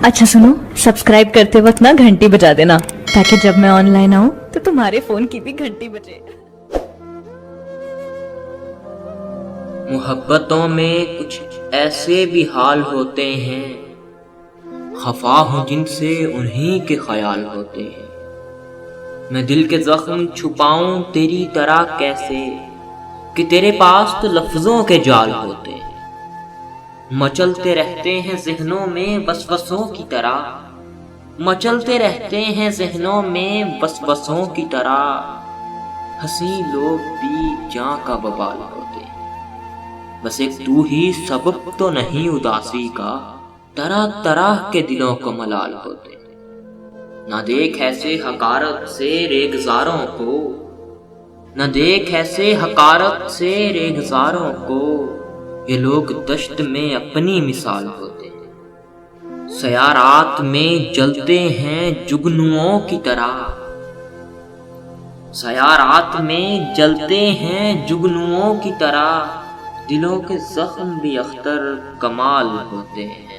अच्छा सुनो, सब्सक्राइब करते वक्त ना घंटी बजा देना, ताकि जब मैं ऑनलाइन आऊँ तो तुम्हारे फोन की भी घंटी बजे। मोहब्बतों में कुछ ऐसे भी हाल होते हैं, खफा हूँ जिनसे उन्हीं के ख्याल होते हैं। मैं दिल के जख्म छुपाऊं तेरी तरह कैसे, कि तेरे पास तो लफ्जों के जाल होते हैं। मचलते रहते हैं ज़हनों में वसवसों की तरह, मचलते रहते हैं ज़हनों में वसवसों की तरह। हंसी लोग भी जां का बवाल होते हैं, बस एक तू ही सबब तो नहीं उदासी का, तरह तरह के दिलों को मलाल होते हैं। ना देख ऐसे हकारत से रेगजारों को, न देख ऐसे हकारत से रेगजारों को, ये लोग दश्त में अपनी मिसाल होते हैं। सयारात में जलते हैं जुगनुओं की तरह, सयारात में जलते हैं जुगनुओं की तरह। दिलों के जख्म भी अख्तर कमाल होते हैं।